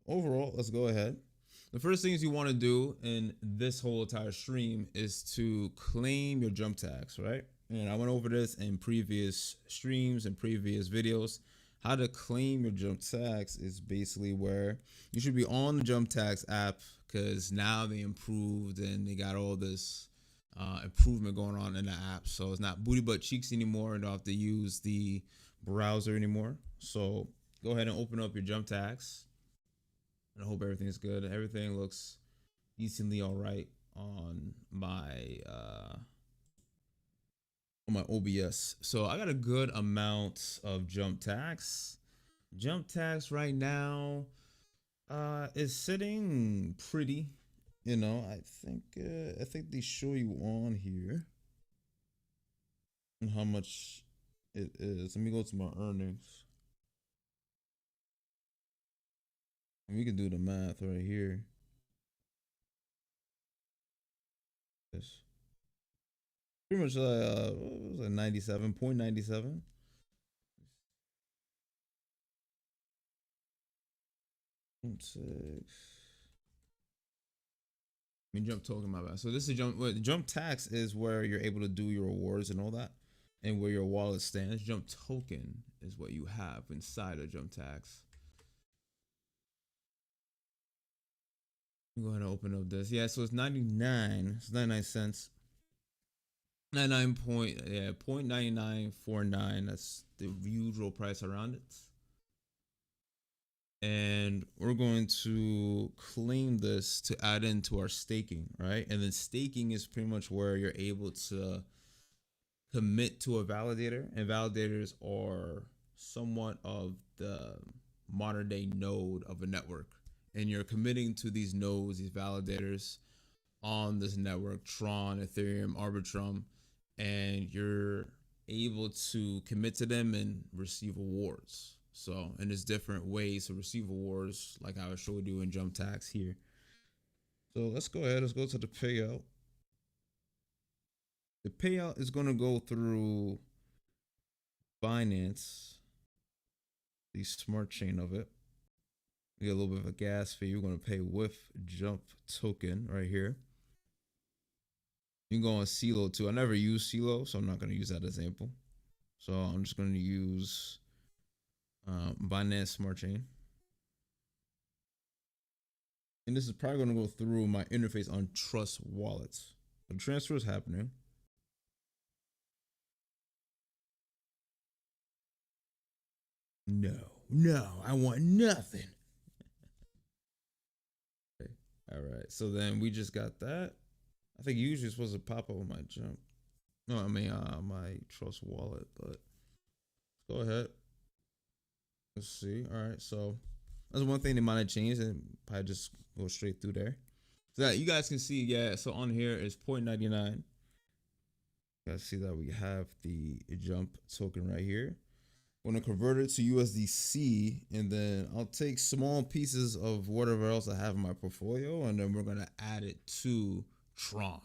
overall, let's go ahead. The first things you want to do in this whole entire stream is to claim your jump tags, right? And I went over this in previous streams and previous videos. How to claim your jump tags is basically where you should be on the JumpTask app, because now they improved and they got all this improvement going on in the app. So it's not booty butt cheeks anymore. You don't have to use the browser anymore. So go ahead and open up your jump tags. And I hope everything's good. Everything looks decently all right on my OBS. So I got a good amount of jump tags. Jump tags right now is sitting pretty. You know, I think they show you on here and how much it is. Let me go to my earnings. And we can do the math right here. Yes. Pretty much what was it, 97.97. Jump token, my bad. So this is jump tax is where you're able to do your rewards and all that, and where your wallet stands. Jump token is what you have inside of jump tax. Go ahead and open up this. Yeah, so it's 99. It's 99 cents. 0.9949. That's the usual price around it. And we're going to claim this to add into our staking, right? And then staking is pretty much where you're able to commit to a validator, and validators are somewhat of the modern day node of a network. And you're committing to these nodes, these validators on this network, Tron, Ethereum, Arbitrum, and you're able to commit to them and receive awards. So, and there's different ways to receive awards, like I showed you in JumpTask here. So let's go ahead. Let's go to the payout. The payout is going to go through Binance, the smart chain of it. We get a little bit of a gas fee. We're going to pay with Jump Token right here. You can go on CeeLo too. I never use CeeLo, so I'm not going to use that example. So I'm just going to use Binance Smart Chain. And this is probably going to go through my interface on Trust Wallets. The transfer is happening. No, I want nothing. Okay. All right. So then we just got that. I think usually it's supposed to pop up on my Jump. No, I mean my Trust Wallet, but go ahead. Let's see. All right. So that's one thing they might have changed, and probably just go straight through there. So that you guys can see, yeah. So on here is 0.99. You guys see that we have the Jump token right here. I'm going to convert it to USDC, and then I'll take small pieces of whatever else I have in my portfolio, and then we're going to add it to Tron.